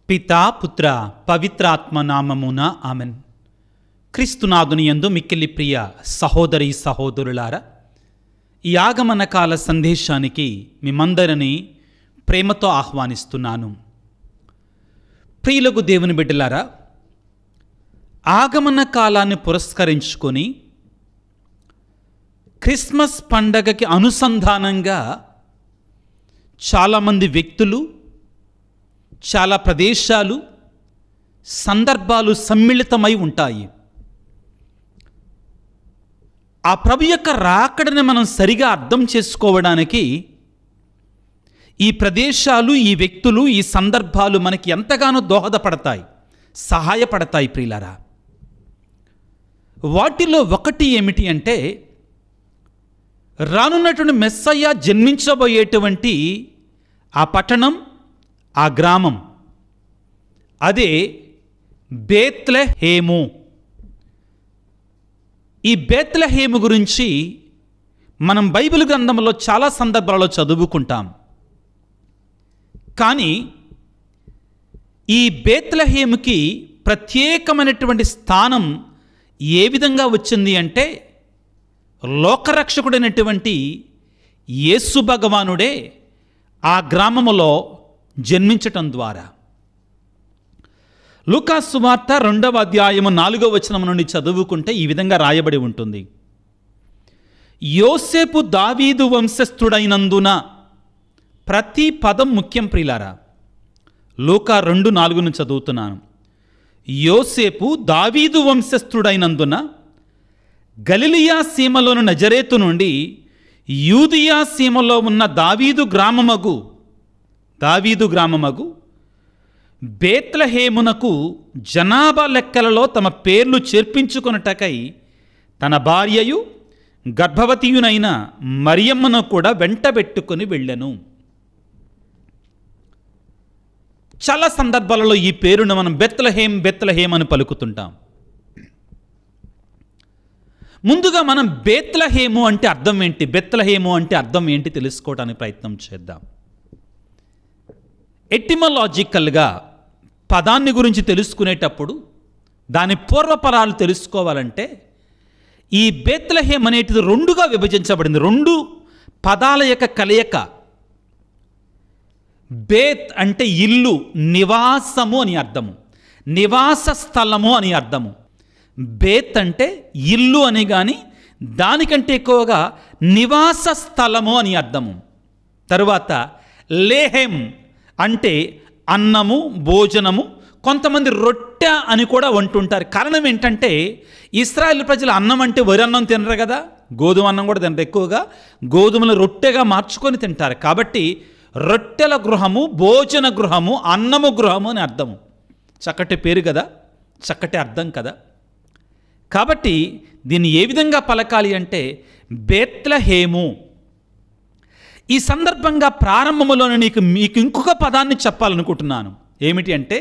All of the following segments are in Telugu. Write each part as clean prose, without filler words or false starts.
పితా పుత్ర పవిత్రాత్మ నామమున ఆమెన్. క్రీస్తునాథుని యందు మిక్కిలి ప్రియ సహోదరి సహోదరులారా, ఈ ఆగమన కాల సందేశానికి మిమ్మందరినీ ప్రేమతో ఆహ్వానిస్తున్నాను. ప్రియులకు దేవుని బిడ్డలారా, ఆగమన కాలాన్ని పురస్కరించుకొని క్రిస్మస్ పండగకి అనుసంధానంగా చాలామంది వ్యక్తులు, చాలా ప్రదేశాలు, సందర్భాలు సమ్మిళితమై ఉంటాయి. ఆ ప్రభు యొక్క రాకడని మనం సరిగా అర్థం చేసుకోవడానికి ఈ ప్రదేశాలు, ఈ వ్యక్తులు, ఈ సందర్భాలు మనకి ఎంతగానో దోహదపడతాయి, సహాయపడతాయి. ప్రియులారా, వాటిలో ఒకటి ఏమిటి అంటే, రానున్నటువంటి మెస్సయ్య జన్మించబోయేటువంటి ఆ పట్టణం, ఆ గ్రామం, అదే బేత్లెహేము. ఈ బేత్లెహేము గురించి మనం బైబిల్ గ్రంథంలో చాలా సందర్భాలలో చదువుకుంటాం. కానీ ఈ బేత్లెహేముకి ప్రత్యేకమైనటువంటి స్థానం ఏ విధంగా వచ్చింది అంటే, లోకరక్షకుడైనటువంటి యేసు భగవానుడే ఆ గ్రామములో జన్మించటం ద్వారా. లూకా సువార్త 2వ అధ్యాయము 4వ వచనం నుండి చదువుకుంటే ఈ విధంగా రాయబడి ఉంటుంది. యోసేపు దావీదు వంశస్థుడైనందున, ప్రతి పదం ముఖ్యం ప్రియులారా. లూకా 2:4 చదువుతున్నాను. యోసేపు దావీదు వంశస్థుడైనందున గలిలియా సీమలోని నజరేతు నుండి యూదియా సీమలో ఉన్న దావీదు గ్రామమగు బేత్లెహేమునకు జనాభా లెక్కలలో తమ పేర్లు చేర్పించుకొనుటకై తన భార్యయు గర్భవతియునైన మరియమ్మను కూడా వెంటబెట్టుకుని వెళ్ళెను. చాలా సందర్భాలలో ఈ పేరును మనం బెత్లెహేం అని పలుకుతుంటాం. ముందుగా మనం బేత్లెహేము అంటే అర్థం ఏంటి, బెత్లెహేము అంటే అర్థం ఏంటి తెలుసుకోవడానికి ప్రయత్నం చేద్దాం. ఎటిమలాజికల్గా పదాన్ని గురించి తెలుసుకునేటప్పుడు దాని పూర్వపరాలు తెలుసుకోవాలంటే, ఈ బేత్లెహేం అనేటిది రెండుగా విభజించబడింది. రెండు పదాల యొక్క కలయిక. బేత్ అంటే ఇల్లు, నివాసము అని అర్థము, నివాస స్థలము అని అర్థము. బేత్ అంటే ఇల్లు అని, కానీ దానికంటే ఎక్కువగా నివాస స్థలము అని అర్థము. తరువాత లేహెం అంటే అన్నము, భోజనము. కొంతమంది రొట్టె అని కూడా అంటుంటారు. కారణం ఏంటంటే, ఇశ్రాయేలు ప్రజలు అన్నం అంటే వరి అన్నం తినరు కదా, గోధుమ అన్నం కూడా తినరు. ఎక్కువగా గోధుమలు రొట్టెగా మార్చుకొని తింటారు. కాబట్టి రొట్టెల గృహము, భోజన గృహము, అన్నము గృహము అని అర్థము. చక్కటి పేరు కదా, చక్కటి అర్థం కదా. కాబట్టి దీన్ని ఏ విధంగా పలకాలి అంటే బేత్లెహేము. ఈ సందర్భంగా ప్రారంభంలోనే మీకు ఇంకొక పదాన్ని చెప్పాలనుకుంటున్నాను. ఏమిటి అంటే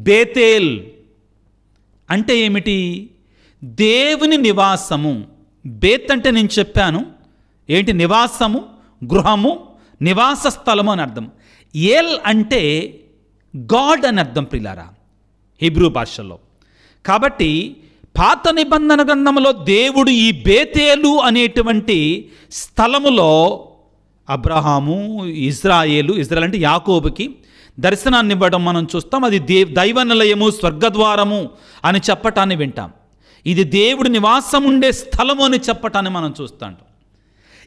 బేతేల్ అంటే ఏమిటి? దేవుని నివాసము. బేత్ అంటే నేను చెప్పాను ఏంటి, నివాసము, గృహము, నివాస స్థలము అని అర్థం. ఏల్ అంటే గాడ్ అని అర్థం ప్రియులారా, హీబ్రూ భాషలో. కాబట్టి పాత నిబంధన గ్రంథంలో దేవుడు ఈ బేతేలు అనేటువంటి స్థలములో అబ్రహాము, ఇజ్రాయేల్ అంటే యాకోబుకి దర్శనాన్ని ఇవ్వడం మనం చూస్తాం. అది దైవ నిలయము, స్వర్గద్వారము అని చెప్పటాన్ని వింటాం. ఇది దేవుడి నివాసం ఉండే స్థలము అని చెప్పటాన్ని మనం చూస్తాం.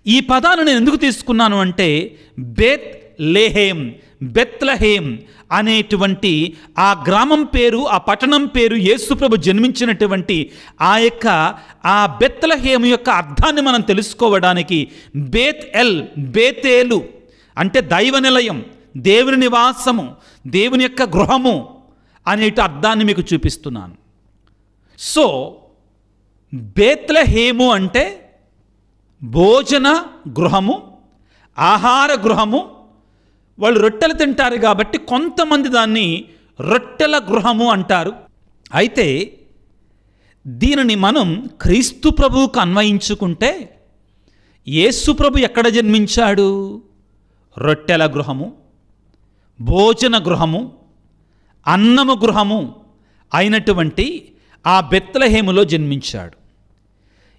ఈ పదాన్ని నేను ఎందుకు తీసుకున్నాను అంటే, బెత్లెహేం అనేటువంటి ఆ గ్రామం పేరు, ఆ పట్టణం పేరు, యేసుప్రభు జన్మించినటువంటి ఆ బెత్లెహేము యొక్క అర్థాన్ని మనం తెలుసుకోవడానికి బేతేలు అంటే దైవ నిలయం, దేవుని నివాసము, దేవుని యొక్క గృహము అనేటి అర్థాన్ని మీకు చూపిస్తున్నాను. సో బేత్లెహేము అంటే భోజన గృహము, ఆహార గృహము. వాళ్ళు రొట్టెలు తింటారు కాబట్టి కొంతమంది దాన్ని రొట్టెల గృహము అంటారు. అయితే దీనిని మనం క్రీస్తు ప్రభువుకు అన్వయించుకుంటే, యేసు ప్రభు ఎక్కడ జన్మించాడు? రొట్టెల గృహము. భోజన గృహము, అన్నము గృహము అయినటువంటి ఆ బెత్లెహేములో జన్మించాడు.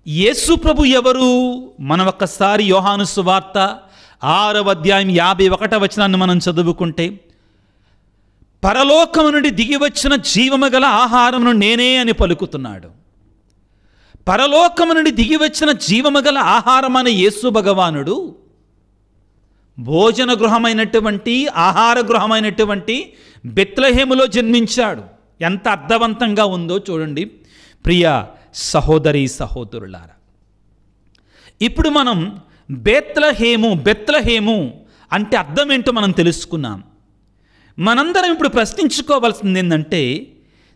యేసు ప్రభు ఎవరు? మనం ఒక్కసారి యోహాను సువార్త 6వ అధ్యాయం 51వ వచనాన్ని మనం చదువుకుంటే, పరలోకము నుండి దిగి వచ్చిన జీవము గల ఆహారమును నేనే అని పలుకుతున్నాడు. పరలోకము నుండి దిగి వచ్చిన జీవము గల ఆహారం అనే యేసు భగవానుడు భోజన గృహమైనటువంటి, ఆహార గృహమైనటువంటి బెత్లెహేములో జన్మించాడు. ఎంత అర్థవంతంగా ఉందో చూడండి ప్రియ సహోదరి సహోదరులారా. ఇప్పుడు మనం బెత్లెహేము అంటే అర్థం ఏంటో మనం తెలుసుకున్నాం. మనందరం ఇప్పుడు ప్రశ్నించుకోవాల్సింది ఏంటంటే,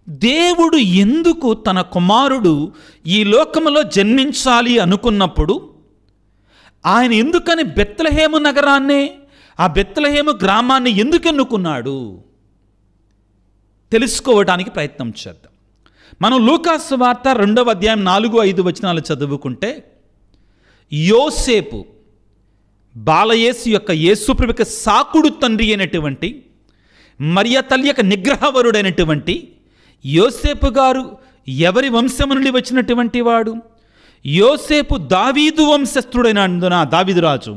దేవుడు ఎందుకు తన కుమారుడు ఈ లోకములో జన్మించాలి అనుకున్నప్పుడు ఆయన ఎందుకని బెత్లెహేము నగరాన్నే, ఆ బెత్లెహేము గ్రామాన్ని ఎందుకు ఎన్నుకున్నాడు తెలుసుకోవడానికి ప్రయత్నం చేద్దాం. మనం లూకాసు వార్త 2వ అధ్యాయం 4-5 వచనాలు చదువుకుంటే, యోసేపు బాలయేసు యొక్క యేసుప్రభుకి సాకుడు తండ్రి అయినటువంటి మరియ తల్లి యొక్క నిగ్రహవరుడైనటువంటి యోసేపు గారు ఎవరి వంశము నుండి వచ్చినటువంటి వాడు? యోసేపు దావీదు వంశస్థుడైనందున దావీదు రాజు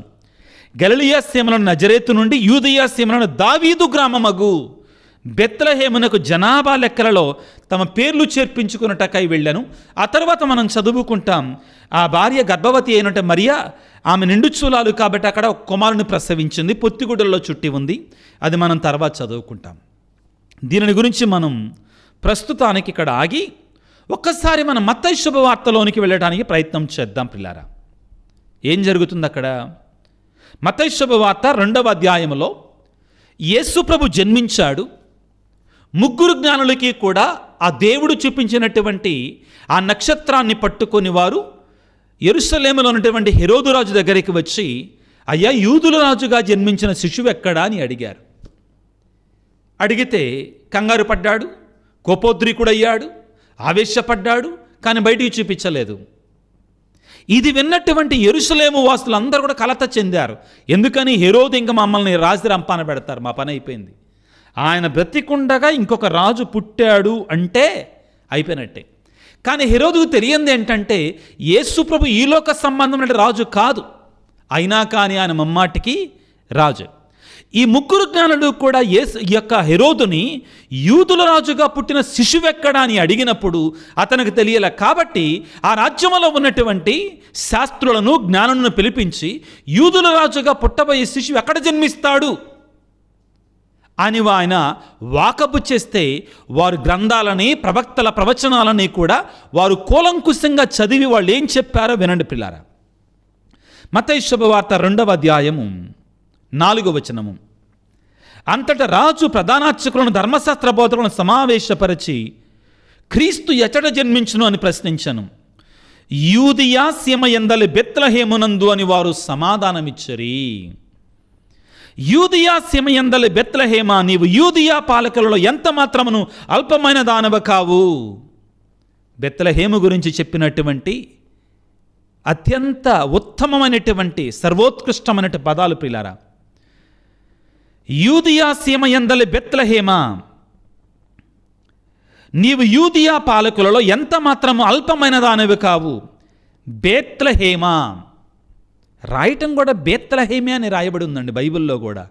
గలిలయ సీమలను నజరేతు నుండి యూదయ సీమలను దావీదు గ్రామమగు బెత్లెహేమునకు జనాభా లెక్కలలో తమ పేర్లు చేర్పించుకున్నటకై వెళ్ళాను. ఆ తర్వాత మనం చదువుకుంటాం, ఆ భార్య గర్భవతి అయినట్టు మరియా, ఆమె నిండు చూలాలు కాబట్టి అక్కడ ఒక కుమారుని ప్రసవించింది, పొత్తిగుడ్డల్లో చుట్టి ఉంది. అది మనం తర్వాత చదువుకుంటాం. దీనిని గురించి మనం ప్రస్తుతానికి ఇక్కడ ఆగి ఒక్కసారి మనం మత్తయి శుభవార్తలోనికి వెళ్ళడానికి ప్రయత్నం చేద్దాం పిల్లారా. ఏం జరుగుతుంది అక్కడ? మత్తయి శుభవార్త 2వ అధ్యాయంలో యేసు ప్రభు జన్మించాడు. 3 జ్ఞానులకి కూడా ఆ దేవుడు చూపించినటువంటి ఆ నక్షత్రాన్ని పట్టుకొని వారు యెరూషలేములో ఉన్నటువంటి హెరోదు రాజు దగ్గరికి వచ్చి, అయ్యా, యూదుల రాజుగా జన్మించిన శిశువు ఎక్కడా అని అడిగారు. అడిగితే కంగారు పడ్డాడు, కోపోద్రికుడయ్యాడు, ఆవేశపడ్డాడు, కానీ బయటికి చూపించలేదు. ఇది విన్నటువంటి యెరూషలేము వాసులందరూ కూడా కలత చెందారు. ఎందుకని? హెరోదు ఇంకా మమ్మల్ని రాజు రంపాన పెడతారు, మా పని అయిపోయింది. ఆయన బ్రతికుండగా ఇంకొక రాజు పుట్టాడు అంటే అయిపోయినట్టే. కానీ హెరోదుకు తెలియంది ఏంటంటే, యేసు ప్రభు ఈలోక సంబంధమైన రాజు కాదు, అయినా కానీ ఆయన మమ్మాటికి రాజు. ఈ 3 జ్ఞానులు కూడా ఈ యొక్క హెరోదుని యూదుల రాజుగా పుట్టిన శిశువెక్కడా అని అడిగినప్పుడు అతనికి తెలియలే. కాబట్టి ఆ రాజ్యంలో ఉన్నటువంటి శాస్త్రులను, జ్ఞానులను పిలిపించి, యూదుల రాజుగా పుట్టబోయే శిశువు ఎక్కడ జన్మిస్తాడు అని ఆయన వాకబు చేస్తే, వారు గ్రంథాలని, ప్రవక్తల ప్రవచనాలని కూడా వారు కూలంకుశంగా చదివి వాళ్ళు ఏం చెప్పారో వినండి పిల్లారా. మత్తయి శుభవార్త 2వ అధ్యాయము 4వ వచనము. అంతటా రాజు ప్రధానార్చకులను, ధర్మశాస్త్ర బోధకులను సమావేశపరిచి, క్రీస్తు ఎచ్చట జన్మించును అని ప్రశ్నించను. యూదియా సీమ యందలి బెత్లెహేమునందు అని వారు సమాధానమిచ్చరి. యూదియా సీమ యందలి బెత్లెహేమా, నీవు యూదియా పాలకులలో ఎంత మాత్రమును అల్పమైన దానవ కావు. బెత్లెహేము గురించి చెప్పినటువంటి అత్యంత ఉత్తమమైనటువంటి సర్వోత్కృష్టమైన పదాలు ప్రియులారా. యూదియా సీమ యందలి బెత్లెహేమా, నీవు యూదియా పాలకులలో ఎంత మాత్రము అల్పమైన దానివి కావు. బెత్లెహేమా రాయటం కూడా బెత్లెహేమే అని రాయబడి ఉందండి బైబిల్లో కూడా.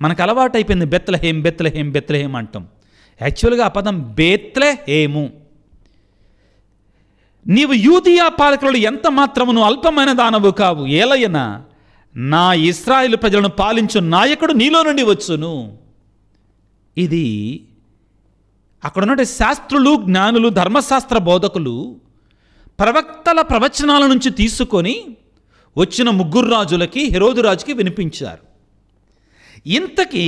మనకు అలవాటు అయిపోయింది బెత్లెహేం బెత్లెహేం బెత్లెహేం అంటాం. యాక్చువల్గా ఆ పదం బెత్లెహేము. నీవు యూదియా పాలకులలో ఎంత మాత్రమును అల్పమైన దానవు కావు. ఏలయన నా ఇశ్రాయేలు ప్రజలను పాలించు నాయకుడు నీలో నుండి వచ్చును. ఇది అక్కడ ఉన్న శాస్త్రులు, జ్ఞానులు, ధర్మశాస్త్ర బోధకులు ప్రవక్తల ప్రవచనాల నుంచి తీసుకొని వచ్చిన 3 రాజులకి, హెరోదు రాజుకి వినిపించారు. ఇంతకీ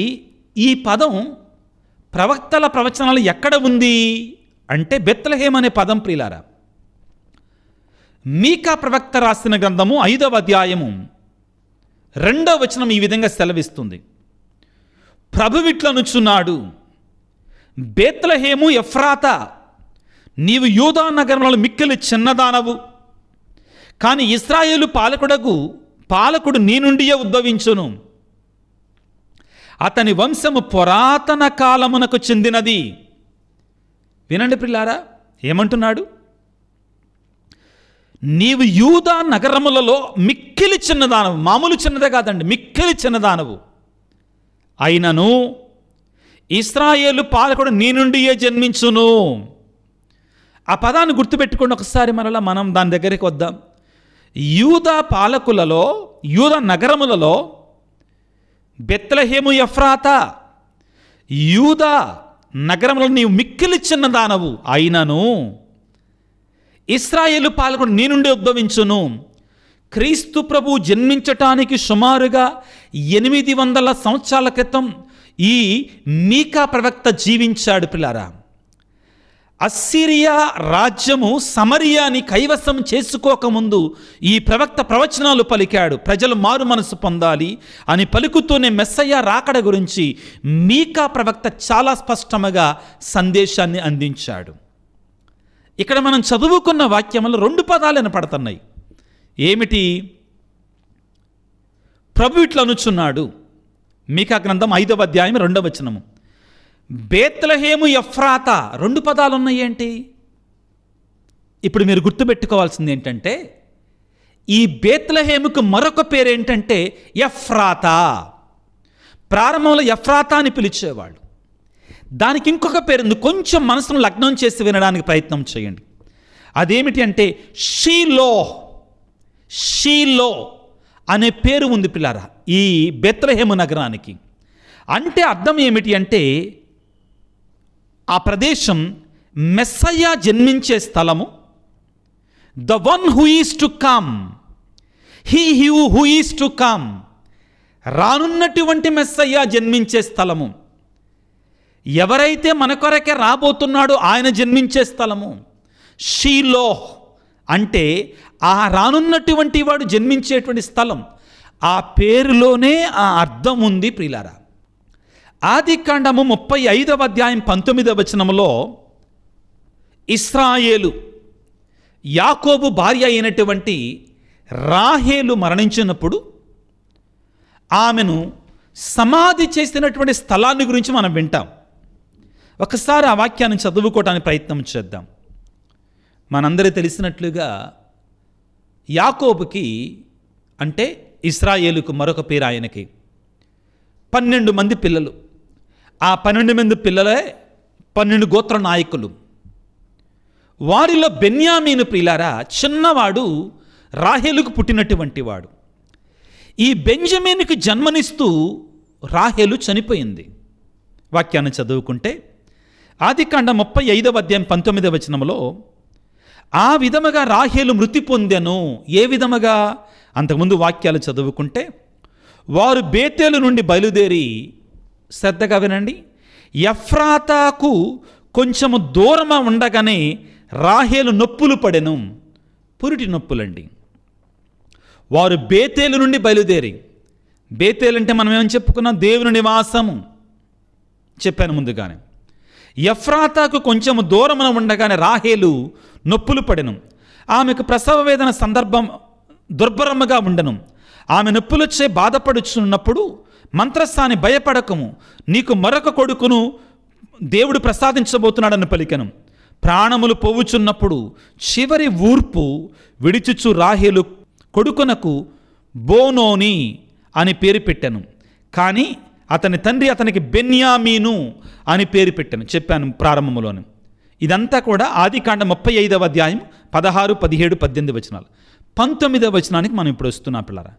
ఈ పదం ప్రవక్తల ప్రవచనాలు ఎక్కడ ఉంది అంటే బెత్లెహేం అనే పదం ప్రియులారా. మీకా ప్రవక్త రాసిన గ్రంథము 5వ అధ్యాయము 2వ వచనం ఈ విధంగా సెలవిస్తుంది. ప్రభువిట్లనుచున్నాడు, బెత్లెహేము ఎఫ్రాతా, నీవు యూదా నగరంలో మిక్కిలి చిన్నదానవు, కానీ ఇశ్రాయేలు పాలకుడు నీ నుండియే ఉద్భవించును. అతని వంశము పురాతన కాలమునకు చెందినది. వినండి ప్రియులారా, ఏమంటున్నాడు? నీవు యూదా నగరములలో మిక్కిలి చిన్నదానవు, మామూలు చిన్నదే కాదండి, మిక్కిలి చిన్నదానవు అయినను ఇశ్రాయేలు పాలకుడు నీ నుండియే జన్మించును. ఆ పదాన్ని గుర్తుపెట్టుకోండి ఒకసారి, మరలా మనం దాని దగ్గరికి వద్దాం. యూదా పాలకులలో, యూదా నగరములలో బెత్లెహేము ఎఫ్రాతా, యూదా నగరంలో నీవు మిక్కిలి చిన్నదానవు అయినను ఇశ్రాయేలు పాలకుడు నీ నుండి ఉద్భవించును. క్రీస్తు ప్రభు జన్మించటానికి సుమారుగా 800 సంవత్సరాల క్రితం ఈ మీకా ప్రవక్త జీవించాడు పిల్లారా. అస్సిరియా రాజ్యము సమరియాని కైవసం చేసుకోకముందు ఈ ప్రవక్త ప్రవచనాలు పలికాడు. ప్రజలు మారు మనసు పొందాలి అని పలుకుతూనే మెస్సయ్య రాకడ గురించి మీకా ప్రవక్త చాలా స్పష్టంగా సందేశాన్ని అందించాడు. ఇక్కడ మనం చదువుకున్న వాక్యములు 2 పదాలు వినపడుతున్నాయి. ఏమిటి? ప్రభు ఇట్లా అనుచున్నాడు. మీకా గ్రంథం 5వ అధ్యాయం 2వ వచనము. బేత్లెహేము ఎఫ్రాతా 2 పదాలు ఉన్నాయి. ఏంటి? ఇప్పుడు మీరు గుర్తుపెట్టుకోవాల్సింది ఏంటంటే, ఈ బేత్లెహేముకు మరొక పేరు ఏంటంటే ఎఫ్రాతా. ప్రారంభంలో ఎఫ్రాతా అని పిలిచేవాళ్ళు. దానికి ఇంకొక పేరు ఉంది. కొంచెం మనసును లగ్నం చేసి వినడానికి ప్రయత్నం చేయండి. అదేమిటి అంటే షీలో. షీలో అనే పేరు ఉంది పిల్లారా ఈ బెత్లెహేము నగరానికి. అంటే అర్థం ఏమిటి అంటే, ఆ ప్రదేశం మెస్సయ్య జన్మించే స్థలము. The one who is to come, who is to come, రానున్నటువంటి మెస్సయ్య జన్మించే స్థలము. ఎవరైతే మన కొరకే రాబోతున్నాడో ఆయన జన్మించే స్థలము. షీలో అంటే ఆ రానున్నటువంటి వాడు జన్మించేటువంటి స్థలం. ఆ పేరులోనే ఆ అర్థం ఉంది ప్రియులారా. ఆదికాండము 35వ అధ్యాయం 19వ వచనములో ఇశ్రాయేలు యాకోబు భార్య అయినటువంటి రాహేలు మరణించినప్పుడు ఆమెను సమాధి చేసినటువంటి స్థలాన్ని గురించి మనం వింటాం. ఒకసారి ఆ వాక్యాన్ని చదువుకోవడానికి ప్రయత్నం చేద్దాం. మనందరికీ తెలిసినట్లుగా యాకోబుకి అంటే ఇశ్రాయేలుకు మరొక పేరు ఆయనకి 12 మంది పిల్లలు. ఆ 12 మంది పిల్లలే 12 గోత్ర నాయకులు. వారిలో బెన్యామీను ప్రియులారా చిన్నవాడు, రాహేలుకు పుట్టినటువంటి వాడు. ఈ బెంజమీనుకి జన్మనిస్తూ రాహేలు చనిపోయింది. వాక్యాన్ని చదువుకుంటే ఆదికాండం 35వ అధ్యాయం 19వ వచనంలో ఆ విధముగా రాహేలు మృతి పొందెను. ఏ విధముగా? అంతకుముందు వాక్యాలు చదువుకుంటే, వారు బేతేలు నుండి బయలుదేరి, శ్రద్ధగా వినండి, ఎఫ్రాతాకు కొంచెము దూరమ ఉండగానే రాహేలు నొప్పులు పడెను. పురిటి నొప్పులండి. వారు బేతేలు నుండి బయలుదేరి, బేతేలు అంటే మనం ఏమని చెప్పుకున్నాం? దేవుని నివాసము చెప్పాను ముందుగానే. ఎఫ్రాతాకు కొంచెము దూరమున ఉండగానే రాహేలు నొప్పులు పడెను. ఆమెకు ప్రసవ వేదన సందర్భం దుర్భరముగా ఉండెను. ఆమె నొప్పులొచ్చే బాధపడుచున్నప్పుడు మంత్రస్థాని భయపడకము, నీకు మరొక కొడుకును దేవుడు ప్రసాదించబోతున్నాడని పలికెను. ప్రాణములు పోవుచున్నప్పుడు చివరి ఊర్పు విడిచుచు రాహేలు కొడుకునకు బోనోని అని పేరు పెట్టాను. కానీ అతని తండ్రి అతనికి బెన్యామీను అని పేరు పెట్టాను. చెప్పాను ప్రారంభంలోనే. ఇదంతా కూడా ఆదికాండం 35వ అధ్యాయం 16, 17, 18 వచనాలు. 19వ వచనానికి మనం ఇప్పుడు వస్తున్నాం పిల్లరా.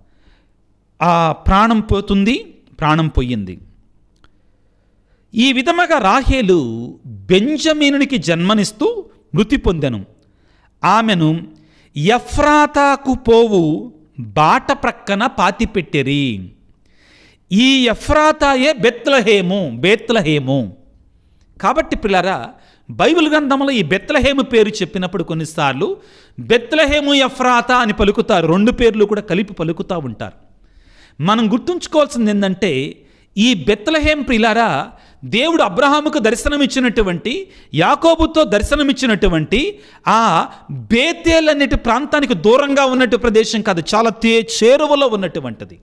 ఆ ప్రాణం పోతుంది, ప్రాణం పోయింది. ఈ విధముగా రాహేలు బెంజమీనునికి జన్మనిస్తూ మృతి పొందెను. ఆమెను ఎఫ్రాతాకు పోవు బాట ప్రక్కన పాతిపెట్టిరి. ఈ ఎఫ్రాతాయే బెత్లెహేము. కాబట్టి పిల్లరా, బైబిల్ గ్రంథంలో ఈ బెత్లెహేము పేరు చెప్పినప్పుడు కొన్నిసార్లు బెత్లెహేము ఎఫ్రాతా అని పలుకుతారు. 2 పేర్లు కూడా కలిపి పలుకుతూ ఉంటారు. మనం గుర్తుంచుకోవాల్సింది ఏంటంటే, ఈ బెత్లెహేం ప్రియులారా దేవుడు అబ్రహాముకు దర్శనమిచ్చినటువంటి, యాకోబుతో దర్శనమిచ్చినటువంటి ఆ బేతేల్ అనేటి ప్రాంతానికి దూరంగా ఉన్నట్టు ప్రదేశం కాదు, చాలా చేరువలో ఉన్నటువంటిది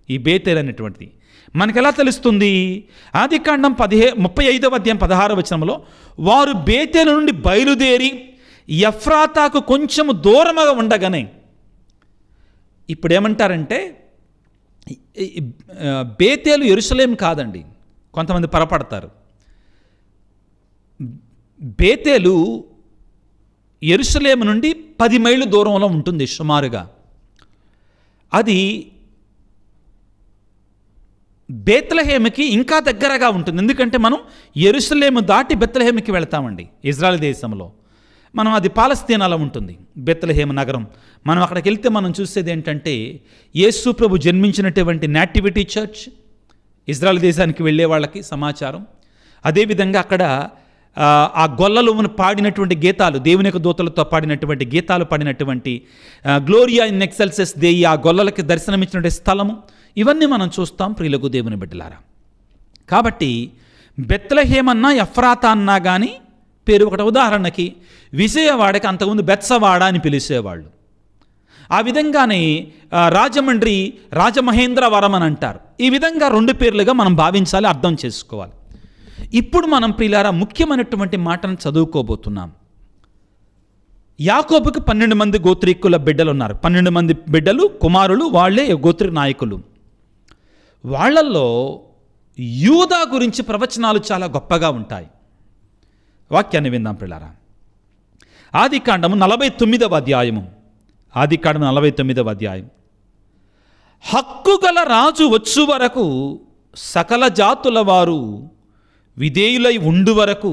ఈ బేతేల్ అనేటువంటిది. మనకెలా తెలుస్తుంది? ఆదికాండం 35వ అధ్యాయం 16వ వచనంలో వారు బేతేలు నుండి బయలుదేరి ఎఫ్రాతాకు కొంచెము దూరముగా ఉండగానే, ఇప్పుడు ఏమంటారంటే బేతేలు యెరూషలేం కాదండి, కొంతమంది పొరపడతారు. బేతేలు యెరూషలేము నుండి 10 మైళ్ళు దూరంలో ఉంటుంది సుమారుగా. అది బేత్లెహేముకి ఇంకా దగ్గరగా ఉంటుంది. ఎందుకంటే మనం యెరూషలేము దాటి బెత్లెహేముకి వెళ్తామండి. ఇజ్రాయెల్ దేశంలో మనం, అది పాలస్తీనాలో ఉంటుంది బెత్లెహేము నగరం. మనం అక్కడికి వెళ్తే మనం చూసేది ఏంటంటే యేసు ప్రభు జన్మించినటువంటి నేటివిటీ చర్చ్ ఇజ్రాయెల్ దేశానికి వెళ్ళే వాళ్ళకి సమాచారం. అదేవిధంగా అక్కడ ఆ గొల్లలు పాడినటువంటి గీతాలు, దేవుని యొక్క దూతలతో పాడినటువంటి గీతాలు పాడినటువంటి గ్లోరియా ఇన్ ఎక్సెల్సెస్ దేయి, ఆ గొల్లలకి దర్శనమిచ్చినటువంటి స్థలము, ఇవన్నీ మనం చూస్తాం ప్రియులకు దేవుని బిడ్డలారా. కాబట్టి బెత్లెహేమ్ అన్నా ఎఫ్రాతా అన్నా కానీ పేరు ఒకటి. ఉదాహరణకి విజయవాడకి అంతకుముందు బెత్సవాడ అని పిలిచేవాళ్ళు. ఆ విధంగానే రాజమండ్రి రాజమహేంద్రవరం అని అంటారు. ఈ విధంగా 2 పేర్లుగా మనం భావించాలి, అర్థం చేసుకోవాలి. ఇప్పుడు మనం ప్రియులారా ముఖ్యమైనటువంటి మాటను చదువుకోబోతున్నాం. యాకోబుకి 12 మంది గోత్రీకుల బిడ్డలు ఉన్నారు. 12 మంది బిడ్డలు, కుమారులు, వాళ్ళే గోత్ర నాయకులు. వాళ్ళల్లో యూదా గురించి ప్రవచనాలు చాలా గొప్పగా ఉంటాయి. వాక్యాన్ని విందాం ప్రియులారా. ఆదికాండము 49వ అధ్యాయము. ఆదికాండము 49వ అధ్యాయం. హక్కుగల రాజు వచ్చు వరకు సకల జాతుల వారు విధేయులై ఉండు వరకు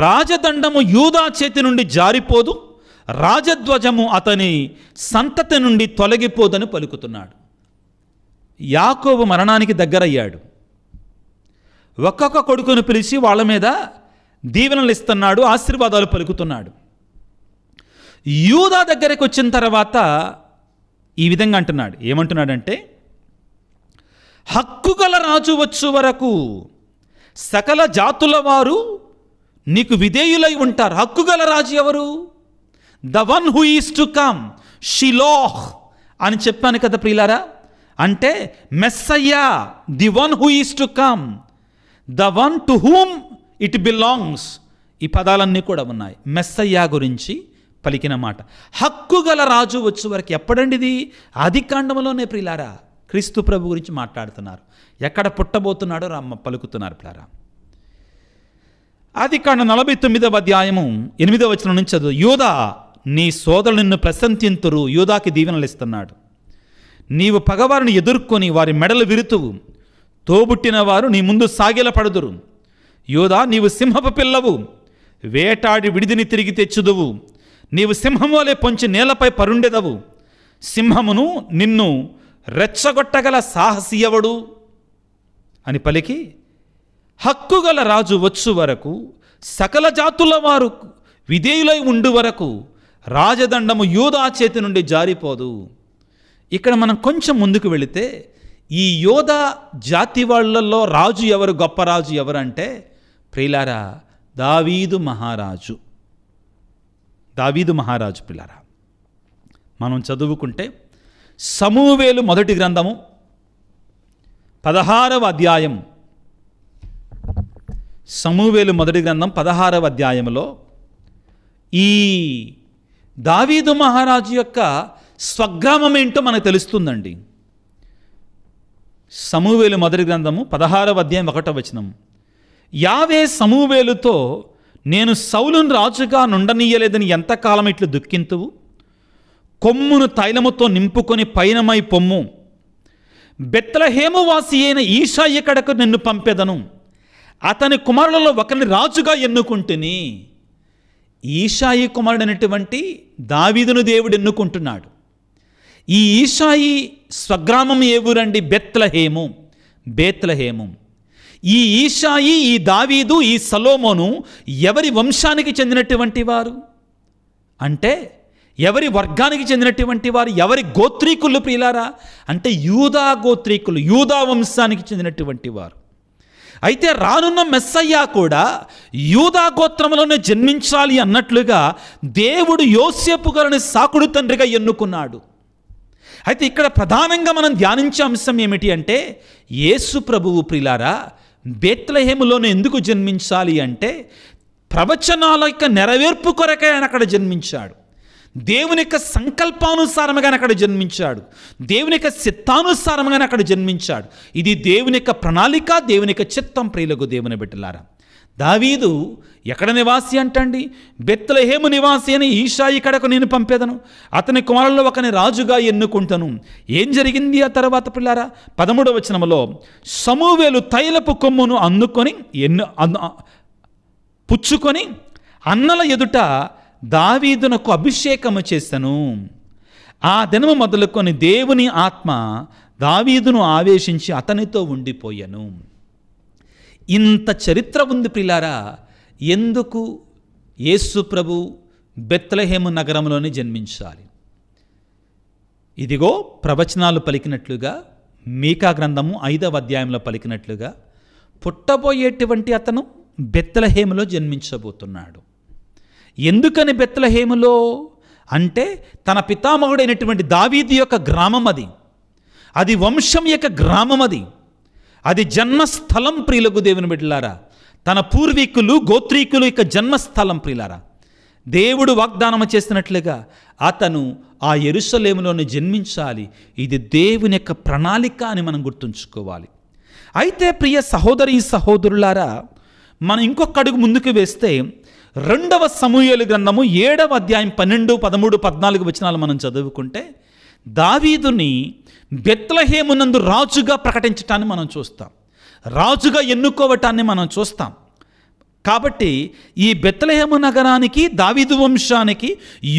రాజదండము యూదా చేతి నుండి జారిపోదు, రాజధ్వజము అతని సంతతి నుండి తొలగిపోదని పలుకుతున్నాడు. యాకోబు మరణానికి దగ్గరయ్యాడు. ఒక్కొక్క కొడుకును పిలిచి వాళ్ళ మీద దీవెనలు ఇస్తున్నాడు, ఆశీర్వాదాలు పలుకుతున్నాడు. యూదా దగ్గరికి వచ్చిన తర్వాత ఈ విధంగా అంటున్నాడు. ఏమంటున్నాడంటే, హక్కుగల రాజు వచ్చు వరకు సకల జాతుల వారు నీకు విధేయులై ఉంటారు. హక్కుగల రాజు ఎవరు? The one who is to come, Shiloh అని చెప్పాను కదా ప్రియులారా. అంటే Messiah, the one who is to come, the one to whom it belongs. ఈ పదాలన్నీ కూడా ఉన్నాయి మెస్సయ్యా గురించి పలికిన మాట. హక్కుగల రాజు వచ్చే వరకు ఎప్పుడండి ఇది? ఆదికాండంలోనే ప్రియులారా క్రీస్తు ప్రభు గురించి మాట్లాడుతున్నారు. ఎక్కడ పుట్టబోతున్నాడో పలుకుతున్నారు ప్రియులారా. ఆదికాండం 49వ అధ్యాయము 8వ వచనం నుంచి చదువు. యూదా, నీ సోదరులు నిన్ను ప్రశంసింతురు. యూదాకి దీవెనలు ఇస్తున్నాడు. నీవు పగవారిని ఎదుర్కొని వారి మెడలు విరుతువు, తోబుట్టిన వారు నీ ముందు సాగిలపడుదురు. యూదా, నీవు సింహపు పిల్లవు, వేటాడి విడిదిని తిరిగి తెచ్చుదువు. నీవు సింహము వలె పొంచి నేలపై పరుండెదవు. సింహమును నిన్ను రెచ్చగొట్టగల సాహసి ఎవడు అని పలికి, హక్కుగల రాజు వచ్చు వరకు సకల జాతుల వారు విధేయులై ఉండు వరకు రాజదండము యూదా చేతి నుండి జారిపోదు. ఇక్కడ మనం కొంచెం ముందుకు వెళితే ఈ యోధా జాతి వాళ్ళల్లో రాజు ఎవరు, గొప్ప రాజు ఎవరు అంటే ప్రియులారా దావీదు మహారాజు. దావీదు మహారాజు ప్రియులారా మనం చదువుకుంటే సమూవేలు మొదటి గ్రంథము 16వ అధ్యాయం. సమూవేలు మొదటి గ్రంథం 16వ అధ్యాయంలో ఈ దావీదు మహారాజు యొక్క స్వగ్రామం ఏంటో మనకు తెలుస్తుందండి. సమూవేలు మొదటి గ్రంథము 16వ అధ్యాయం 1వ వచనం. యావే సమూవేలుతో, నేను సౌలును రాజుగా నుండనీయలేదని ఎంతకాలం ఇట్లు దుఃఖింతువు? కొమ్మును తైలముతో నింపుకొని పయనమై పొమ్ము. బెత్లెహేము వాసి అయిన ఈషాయి కడకు నిన్ను పంపెదను. అతని కుమారులలో ఒకరిని రాజుగా ఎన్నుకుంటుని. ఈషాయి కుమారుడైనటువంటి దావీదును దేవుడు ఎన్నుకుంటున్నాడు. ఈ ఈషాయి స్వగ్రామం ఏ ఊరండి? బెత్లెహేము. బేత్లెహేము. ఈ ఈషాయి, ఈ దావీదు, ఈ సలోమోను ఎవరి వంశానికి చెందినటువంటి వారు అంటే, ఎవరి వర్గానికి చెందినటువంటి వారు, ఎవరి గోత్రీకులు ప్రియులారా అంటే యూదా గోత్రీకులు, యూదా వంశానికి చెందినటువంటి వారు. అయితే రానున్న మెస్సయ్యా కూడా యూదా గోత్రంలోనే జన్మించాలి అన్నట్లుగా దేవుడు యోసేపు గారిని సాకుడు తండ్రిగా ఎన్నుకున్నాడు. అయితే ఇక్కడ ప్రధానంగా మనం ధ్యానించే అంశం ఏమిటి అంటే, యేసు ప్రభువు ప్రియులారా బేత్లెహేములోనే ఎందుకు జన్మించాలి అంటే, ప్రవచనాల యొక్క నెరవేర్పు కొరకే ఆయన అక్కడ జన్మించాడు. దేవుని యొక్క సంకల్పానుసారముగానే అక్కడ జన్మించాడు. దేవుని యొక్క చిత్తానుసారముగానే అక్కడ జన్మించాడు. ఇది దేవుని యొక్క ప్రణాళిక, దేవుని యొక్క చిత్తం. ప్రియులకు దేవుని బిడ్డలారా, దావీదు ఎక్కడ నివాసి అంటండి? బెత్లెహేము నివాసి అని ఈషాయి కడకు నేను పంపేదను, అతని కుమారుల్లో ఒకని రాజుగా ఎన్నుకుంటాను. ఏం జరిగింది ఆ తర్వాత పిల్లారా? 13వ వచనములో, సమూవేలు తైలపు కొమ్మును అందుకొని పుచ్చుకొని అన్నల ఎదుట దావీదునకు అభిషేకము చేసెను. ఆ దినము మొదలుకొని దేవుని ఆత్మ దావీదును ఆవేశించి అతనితో ఉండిపోయెను. ఇంత చరిత్ర ఉంది ప్రియులారా. ఎందుకు యేసు ప్రభు బెత్లెహేము నగరంలోనే జన్మించాలి? ఇదిగో ప్రవచనాలు పలికినట్లుగా, మీకా గ్రంథము 5వ అధ్యాయంలో పలికినట్లుగా, పుట్టబోయేటువంటి అతను బెత్లెహేములో జన్మించబోతున్నాడు. ఎందుకని బెత్లెహేములో అంటే, తన పితామహుడైనటువంటి దావీదు యొక్క గ్రామం అది. అది వంశం యొక్క గ్రామం అది. అది జన్మస్థలం. ప్రియులకు దేవుని బిడ్డలారా, తన పూర్వీకులు గోత్రీకులు యొక్క జన్మస్థలం. ప్రియులారా, దేవుడు వాగ్దానం చేసినట్లుగా అతను ఆ యెరూషలేములోనే జన్మించాలి. ఇది దేవుని యొక్క ప్రణాళిక అని మనం గుర్తుంచుకోవాలి. అయితే ప్రియ సహోదరి సహోదరులారా, మనం ఇంకొక అడుగు ముందుకు వేస్తే 2వ సమూయేలు గ్రంథము 7వ అధ్యాయం 12, 13, 14 వచనాలు మనం చదువుకుంటే, దావీదుని బెత్లెహేమునందు రాజుగా ప్రకటించటాన్ని మనం చూస్తాం. రాజుగా ఎన్నుకోవటాన్ని మనం చూస్తాం. కాబట్టి ఈ బెత్లెహేము నగరానికి, దావీదు వంశానికి,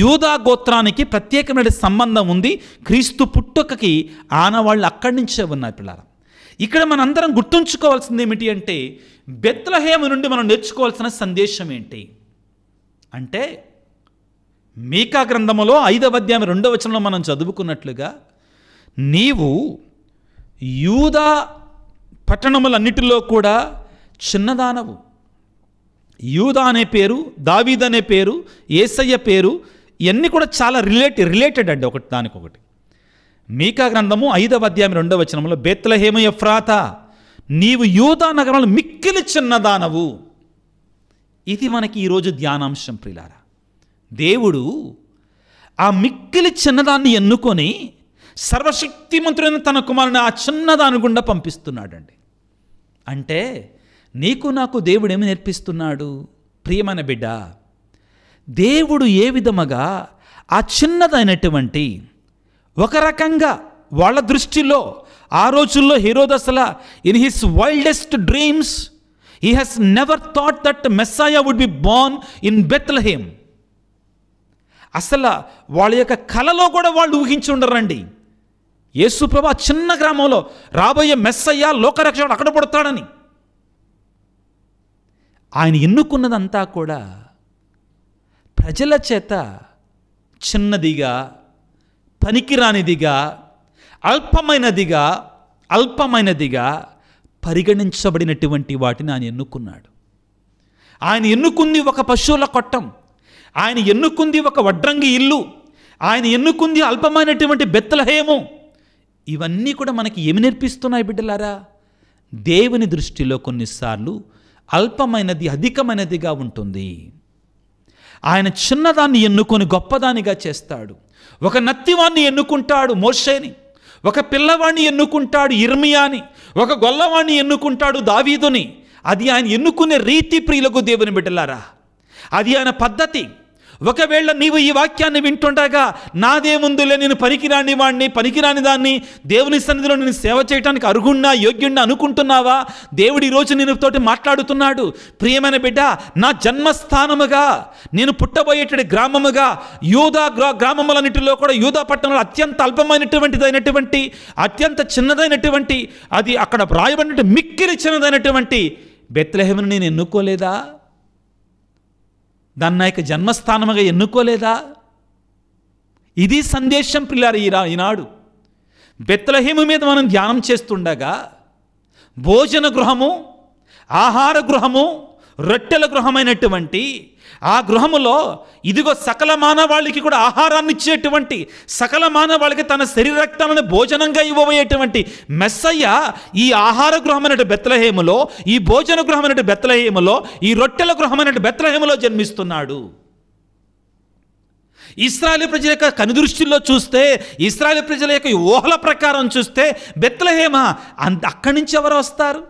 యూదా గోత్రానికి ప్రత్యేకమైన సంబంధం ఉంది. క్రీస్తు పుట్టుకకి ఆనవాళ్ళు అక్కడి నుంచే ఉన్నాయి పిల్లలు. ఇక్కడ మనందరం గుర్తుంచుకోవాల్సింది ఏమిటి అంటే, బెత్లెహేము నుండి మనం నేర్చుకోవాల్సిన సందేశం ఏంటి అంటే, మీకా గ్రంథములో 5వ అధ్యాయం 2వ వచనంలో మనం చదువుకున్నట్లుగా, నీవు యూదా పట్టణములన్నిటిలో కూడా చిన్నదానవు. యూదా అనే పేరు, దావీదు అనే పేరు, యేసయ్య పేరు, ఇవన్నీ కూడా చాలా రిలేటెడ్ అండి ఒకటి దానికొకటి. మీకా గ్రంథము 5వ అధ్యాయం 2వ వచనంలో, బెత్లెహేము ఎఫ్రాతా, నీవు యూదా నగరంలో మిక్కిలి చిన్నదానవు. ఇది మనకి ఈరోజు ధ్యానాంశం ప్రియులారా. దేవుడు ఆ మిక్కిలి చిన్నదాన్ని ఎన్నుకొని సర్వశక్తిమంతుడైన తన కుమారుని ఆ చిన్నదాని గుండా పంపిస్తున్నాడండి. అంటే నీకు నాకు దేవుడు ఏమి నేర్పిస్తున్నాడు? ప్రియమైన బిడ్డ, దేవుడు ఏ విధముగా ఆ చిన్నదైనటువంటి, ఒక రకంగా వాళ్ళ దృష్టిలో ఆ రోజుల్లో హెరోదసలా in his wildest dreams he has never thought that Messiah would be born in Bethlehem. అసలు వాళ్ళ యొక్క కలలో కూడా వాళ్ళు ఊహించి ఉండరండి, యేసు ప్రభు ఆ చిన్న గ్రామంలో రాబోయే మెస్సయ్య లోకరక్షకుడు అక్కడ పుడతాడని. ఆయన ఎన్నుకున్నదంతా కూడా ప్రజల చేత చిన్నదిగా, పనికిరానిదిగా, అల్పమైనదిగా పరిగణించబడినటువంటి వాటిని ఆయన ఎన్నుకున్నాడు. ఆయన ఎన్నుకుంది ఒక పశువుల కొట్టం, ఆయన ఎన్నుకుంది ఒక వడ్రంగి ఇల్లు, ఆయన ఎన్నుకుంది అల్పమైనటువంటి బెత్లెహేము. ఇవన్నీ కూడా మనకి ఏమి నేర్పిస్తున్నాయి బిడ్డలారా? దేవుని దృష్టిలో కొన్నిసార్లు అల్పమైనది అధికమైనదిగా ఉంటుంది. ఆయన చిన్నదాన్ని ఎన్నుకొని గొప్పదానిగా చేస్తాడు. ఒక నత్తివాణ్ణి ఎన్నుకుంటాడు, మోషేని. ఒక పిల్లవాడిని ఎన్నుకుంటాడు, ఇర్మియాని. ఒక గొల్లవాడిని ఎన్నుకుంటాడు, దావీదుని. అది ఆయన ఎన్నుకునే రీతి ప్రియులకు దేవుని బిడ్డలారా, అది ఆయన పద్ధతి. ఒకవేళ నీవు ఈ వాక్యాన్ని వింటుండగా, నాదేముందులే, నేను పనికిరాని దాన్ని, దేవుని సన్నిధిలో నేను సేవ చేయడానికి అర్హుణ్ణా, యోగ్యుణ్ణా అనుకుంటున్నావా? దేవుడు ఈరోజు నేను తోటి మాట్లాడుతున్నాడు. ప్రియమైన బిడ్డ, నా జన్మస్థానముగా, నేను పుట్టబోయేటువంటి గ్రామముగా, యూదా గ్రామములన్నిటిలో కూడా, యూదా పట్టణంలో అత్యంత అల్పమైనటువంటిదైనటువంటి, అత్యంత చిన్నదైనటువంటి, అది అక్కడ వ్రాయబడినట్టు మిక్కిలి చిన్నదైనటువంటి బెత్లెహేమును నేను ఎన్నుకోలేదా? దాన్ని నా యొక్క జన్మస్థానముగా ఎన్నుకోలేదా? ఇది సందేశం పిల్లారు. ఈనాడు బెత్లెహేము మీద మనం ధ్యానం చేస్తుండగా, భోజన గృహము, ఆహార గృహము, రొట్టెల గృహమైనటువంటి ఆ గృహములో ఇదిగో సకల మానవాళికి కూడా ఆహారాన్ని ఇచ్చేటువంటి, సకల మానవాళికి తన శరీర రక్తాలను భోజనంగా ఇవ్వబోయేటువంటి మెస్సయ్య ఈ ఆహార గృహమైనటువంటి బెత్లెహేములో, ఈ భోజన గృహమైనటువంటి బెత్లెహేములో, ఈ రొట్టెల గృహమైనటువంటి బెత్లెహేములో జన్మిస్తున్నాడు. ఇశ్రాయేలు ప్రజల యొక్క కనుదృష్టిలో చూస్తే, ఇశ్రాయేలు ప్రజల యొక్క ఊహల ప్రకారం చూస్తే బెత్లెహేమ అక్కడి నుంచి ఎవరు వస్తారు?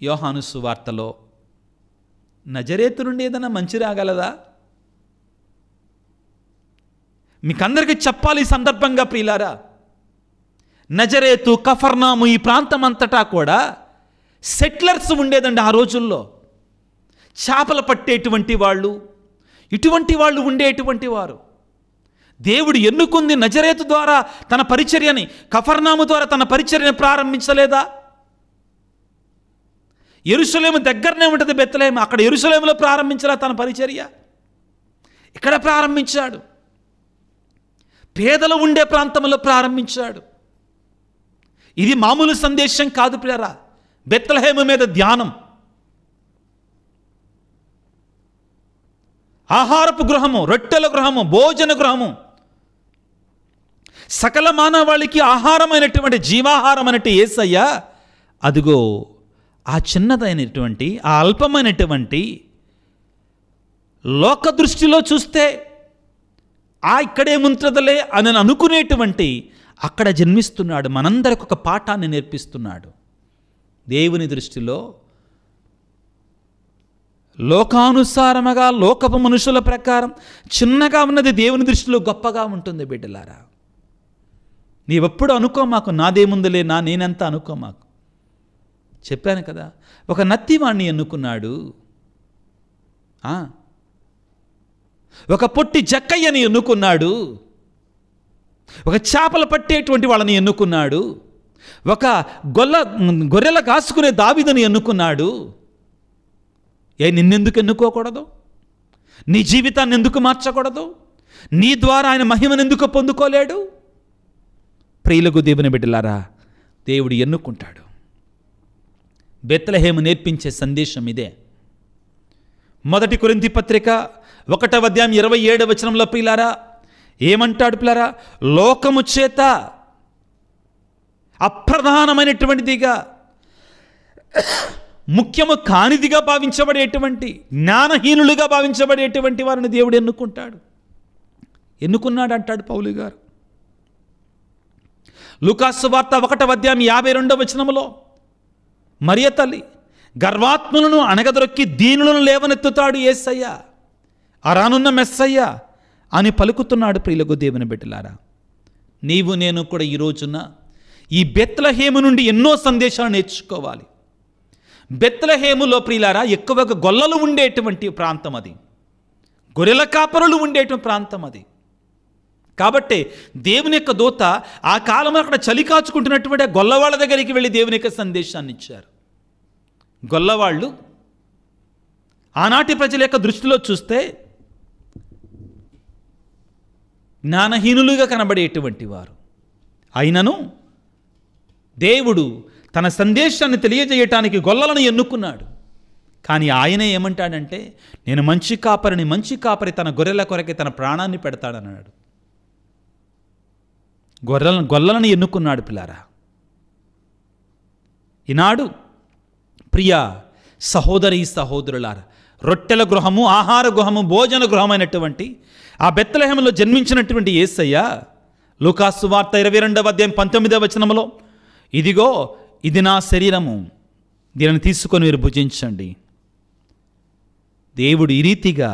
యోహాను సువార్తలో నజరేతు నుండి ఏదైనా మంచి రాగలదా? మీకందరికీ చెప్పాలి ఈ సందర్భంగా ప్రియులారా, నజరేతు, కఫర్నాము ఈ ప్రాంతం అంతటా కూడా సెటిలర్స్ ఉండేదండి ఆ రోజుల్లో. చేపలు పట్టేటువంటి వాళ్ళు, ఇటువంటి వాళ్ళు ఉండేటువంటి వారు. దేవుడు ఎన్నుకుంది నజరేతు ద్వారా తన పరిచర్యని, కఫర్నాము ద్వారా తన పరిచర్యని ప్రారంభించలేదా? యెరూషలేము దగ్గరనే ఉంటుంది బెత్లెహేము, అక్కడ యెరూషలేములో ప్రారంభించలా తన పరిచర్య? ఇక్కడ ప్రారంభించాడు. పేదలు ఉండే ప్రాంతంలో ప్రారంభించాడు. ఇది మామూలు సందేశం కాదు ప్రియరా. బెత్లెహేము మీద ధ్యానం. ఆహారపు గృహము, రొట్టెల గృహము, భోజన గృహము, సకల మానవాళికి ఆహారమైనటువంటి, జీవాహారమైనటువంటి యేసయ్య అదిగో ఆ చిన్నదైనటువంటి, ఆ అల్పమైనటువంటి, లోక దృష్టిలో చూస్తే ఇక్కడేముంటుందిలే అని అనుకునేటువంటి అక్కడ జన్మిస్తున్నాడు. మనందరికి ఒక పాఠాన్ని నేర్పిస్తున్నాడు. దేవుని దృష్టిలో లోకానుసారముగా, లోకపు మనుషుల ప్రకారం చిన్నగా ఉన్నది దేవుని దృష్టిలో గొప్పగా ఉంటుంది. బిడ్డలారా, నీవెప్పుడు అనుకో మాకు నాదేముందులే, నేనెంత అనుకో మాకు. చెప్పాను కదా, ఒక నత్తివాణ్ణి ఎన్నుకున్నాడు, ఒక పొట్టి జక్కయ్యని ఎన్నుకున్నాడు, ఒక చేపలు పట్టేటువంటి వాళ్ళని ఎన్నుకున్నాడు, ఒక గొర్రెల కాసుకునే దావీదుని ఎన్నుకున్నాడు. నిన్నెందుకు ఎన్నుకోకూడదు? నీ జీవితాన్ని ఎందుకు మార్చకూడదు? నీ ద్వారా ఆయన మహిమను ఎందుకు పొందుకోలేడు? ప్రియులకు దేవుని బిడ్డలారా, దేవుడు ఎన్నుకుంటాడు. బెత్లెహేము నేర్పించే సందేశం ఇదే. 1 కొరింథీ పత్రిక 1వ అధ్యాయం 27వ వచనంలో ప్రియులారా ఏమంటాడు? ప్రియులారా, లోకము చేత అప్రధానమైనటువంటిదిగా, ముఖ్యము కానిదిగా భావించబడేటువంటి, జ్ఞానహీనులుగా భావించబడేటువంటి వారిని దేవుడు ఎన్నుకుంటాడు. ఎన్నుకున్నాడు అంటాడు పౌలు గారు. లూకాసు వార్త 1వ అధ్యాయం 52వ వచనంలో మరియ తల్లి గర్వాత్ములను అణగదొక్కి దీనులను లేవనెత్తుతాడు యేసయ్య, ఆ రానున్న మెస్సయ్య అని పలుకుతున్నాడు. ప్రియులకు దేవుని బిడ్డలారా, నీవు నేను కూడా ఈ రోజున ఈ బెత్లెహేము నుండి ఎన్నో సందేశాలు నేర్చుకోవాలి. బెత్లెహేములో ప్రియులారా ఎక్కువగా గొల్లలు ఉండేటువంటి ప్రాంతం అది, గొర్రెల కాపరులు ఉండేటువంటి ప్రాంతం అది. కాబట్టి దేవుని యొక్క దూత ఆ కాలంలో అక్కడ చలి కాచుకుంటున్నటువంటి గొల్లవాళ్ళ దగ్గరికి వెళ్ళి దేవుని యొక్క సందేశాన్ని ఇచ్చారు. గొల్లవాళ్ళు ఆనాటి ప్రజల యొక్క దృష్టిలో చూస్తే జ్ఞానహీనులుగా కనబడేటువంటి వారు. అయినను దేవుడు తన సందేశాన్ని తెలియజేయటానికి గొల్లలను ఎన్నుకున్నాడు. కానీ ఆయనే ఏమంటాడంటే, నేను మంచి కాపరిని, మంచి కాపరి తన గొర్రెల కొరకే తన ప్రాణాన్ని పెడతాడన్నాడు. గొల్లలను ఎన్నుకున్నాడు. పిల్లారా, ఈనాడు ప్రియ సహోదరి సహోదరులారా, రొట్టెల గృహము, ఆహార గృహము, భోజన గృహమైనటువంటి ఆ బెత్లెహేములో జన్మించినటువంటి యేసయ్య లూకాసు వార్త 22వ అధ్యాయం 19వ వచనంలో, ఇదిగో ఇది నా శరీరము, దీనిని తీసుకొని మీరు భుజించండి. దేవుడు ఈ రీతిగా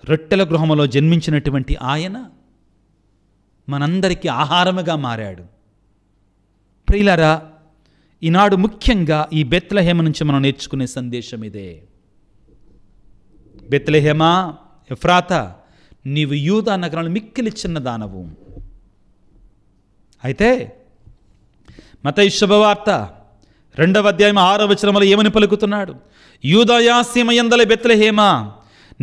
రొట్టెల గృహములో జన్మించినటువంటి ఆయన మనందరికీ ఆహారముగా మారాడు. ప్రియులారా, ఈనాడు ముఖ్యంగా ఈ బెత్లెహేము నుంచి మనం నేర్చుకునే సందేశం ఇదే. బెత్లెహేమా ఎఫ్రాతా, నీవు యూదా నగరంలో మిక్కిలి చిన్న దానవు. అయితే మత్తయి శుభవార్త 2వ అధ్యాయం 6వ వచనంలో ఏమని పలుకుతున్నాడు? యూదయా సీమయందల బెత్లెహేమా,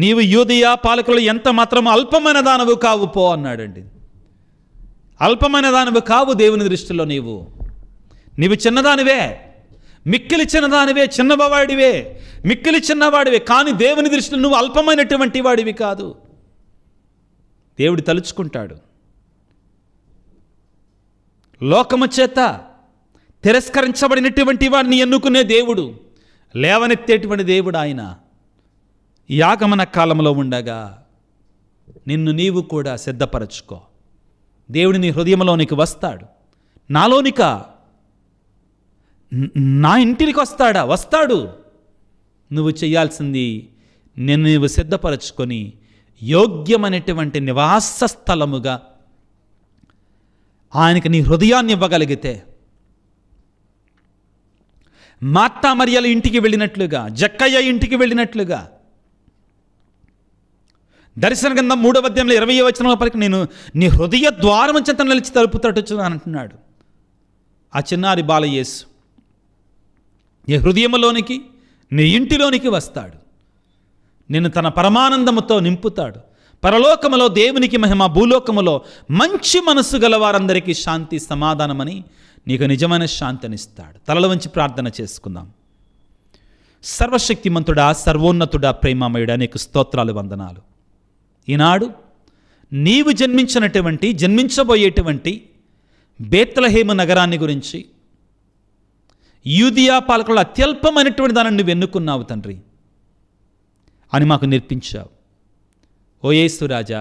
నీవు యూదయా పాలకులు ఎంత మాత్రం అల్పమైన దానవు కావు పో అన్నాడండి. అల్పమైన దానవు కావు దేవుని దృష్టిలో. నీవు చిన్నదానివే. మిక్కిలి చిన్నదానివే, చిన్నవాడివే, మిక్కిలి చిన్నవాడివే, కానీ దేవుని దృష్టిలో నువ్వు అల్పమైనటువంటి వాడివి కాదు. దేవుడు తలుచుకుంటాడు. లోకము చేత తిరస్కరించబడినటువంటి వాడిని ఎన్నుకునే దేవుడు, లేవనెత్తేటువంటి దేవుడు ఆయన. ఈ ఆగమన కాలంలో ఉండగా నిన్ను నీవు కూడా సిద్ధపరచుకో. దేవుడు నీ హృదయంలోనికి వస్తాడు. నాలోనిక, నా ఇంటికి వస్తాడు. నువ్వు చేయాల్సింది నిన్ను నీవు సిద్ధపరచుకొని యోగ్యమైనటువంటి నివాస స్థలముగా ఆయనకి నీ హృదయాన్ని ఇవ్వగలిగితే, మార్తా మరియల ఇంటికి వెళ్ళినట్లుగా, జక్కయ్య ఇంటికి వెళ్ళినట్లుగా, దర్శన గ్రంథం 3వ అధ్యాయంలో 20వ వచనంలో పలికి నేను నీ హృదయ ద్వారం చెంత నిలిచి తలుపు తట్టుచున్నాను అంటున్నాడు. ఆ చిన్నారి బాలయేసు నీ హృదయంలోనికి, నీ ఇంటిలోనికి వస్తాడు. నిన్ను తన పరమానందముతో నింపుతాడు. పరలోకములో దేవునికి మహిమ, భూలోకములో మంచి మనస్సు గల వారందరికీ శాంతి, సమాధానమని నీకు నిజమైన శాంతినిస్తాడు. తలల వంచి ప్రార్థన చేసుకుందాం. సర్వశక్తిమంతుడా, సర్వోన్నతుడా, ప్రేమమయుడా, నీకు స్తోత్రాలు, వందనాలు. ఈనాడు నీవు జన్మించబోయేటువంటి బేత్లెహేము నగరాన్ని గురించి, యూదియా పాలకుల అత్యల్పమైనటువంటి దానిని నువ్వు ఎన్నుకున్నావు తండ్రి అని మాకు నేర్పించావు. ఓ యేసు రాజా,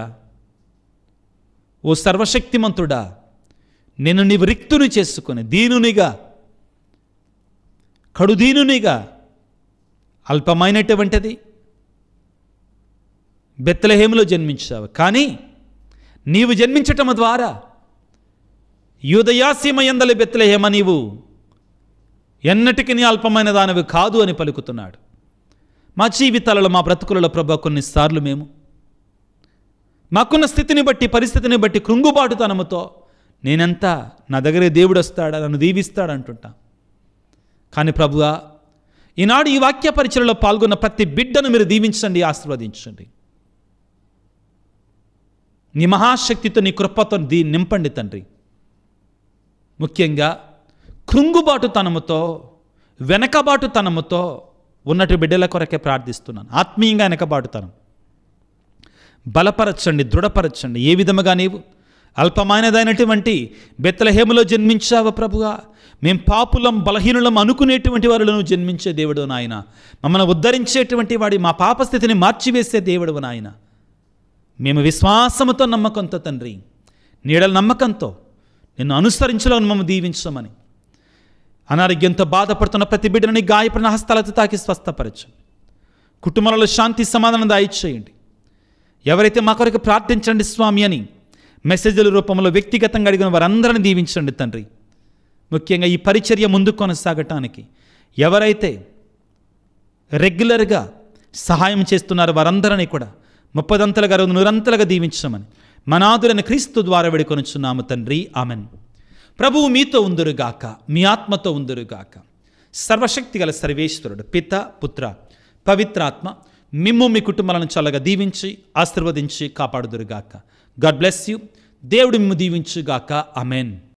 ఓ సర్వశక్తిమంతుడా, నిన్ను నీవు రిక్తుని చేసుకొని దీనునిగా, కడుదీనునిగా, అల్పమైనటువంటిది బెత్లెహేములో జన్మించావు. కానీ నీవు జన్మించటం ద్వారా యూదయాసీమ యందలి బెత్లెహేమ, నీవు ఎన్నటికీ నీ అల్పమైన దానివి కాదు అని పలుకుతున్నాడు. మా జీవితాలలో, మా బ్రతుకులలో ప్రభా, కొన్నిసార్లు మేము మాకున్న స్థితిని బట్టి, పరిస్థితిని బట్టి కృంగుబాటుతనముతో నేనెంత, నా దగ్గరే దేవుడు వస్తాడా, నన్ను దీవిస్తాడంటుంటా. కానీ ప్రభువా, ఈనాడు ఈ వాక్య పరిచయలో పాల్గొన్న ప్రతి బిడ్డను మీరు దీవించండి, ఆశీర్వదించండి. నీ మహాశక్తితో, నీ కృపతో నింపండి తండ్రి. ముఖ్యంగా కృంగుబాటుతనముతో, వెనకబాటుతనముతో ఉన్నటి బిడ్డల కొరకే ప్రార్థిస్తున్నాను. ఆత్మీయంగా వెనకబాటుతనం బలపరచండి, దృఢపరచండి. ఏ విధముగా నీవు అల్పమైనదైనటువంటి బెత్లెహేములో జన్మించావు ప్రభుగా, మేము పాపులం, బలహీనులం అనుకునేటువంటి వారిలో నువ్వు జన్మించే దేవుడు నాయన. మమ్మల్ని ఉద్ధరించేటువంటి వాడి, మా పాపస్థితిని మార్చివేసే దేవుడు నాయన. మేము విశ్వాసముతో, నమ్మకంతో తండ్రి, నీడల నమ్మకంతో నిన్ను అనుసరించలో మమ్మల్ని దీవించమని, అనారోగ్యంతో బాధపడుతున్న ప్రతి బిడ్డని గాయపడిన హస్తాలతో తాకి స్వస్థపరచండి. కుటుంబాలలో శాంతి, సమాధానం దయచేయండి. ఎవరైతే మా కొరకు ప్రార్థించండి స్వామి అని మెసేజ్ల రూపంలో వ్యక్తిగతంగా అడిగిన వారందరిని దీవించండి తండ్రి. ముఖ్యంగా ఈ పరిచర్య ముందు కొనసాగటానికి ఎవరైతే రెగ్యులర్గా సహాయం చేస్తున్నారో వారందరినీ కూడా 30 అంతలుగా 100 అంతలుగా దీవించమని మనాదురైన క్రీస్తు ద్వారా వేడుకొనుచున్నాము తండ్రి, ఆమెన్. ప్రభువు మీతో ఉందురుగాక, మీ ఆత్మతో ఉందురుగాక. సర్వశక్తి గల సర్వేశ్వరుడు పిత, పుత్ర, పవిత్రాత్మ మిమ్ము మీ కుటుంబాలను చల్లగా దీవించి ఆశీర్వదించి కాపాడుదురుగాక. God bless you. దేవుడు మిమ్ము దీవించుగాక. ఆమెన్.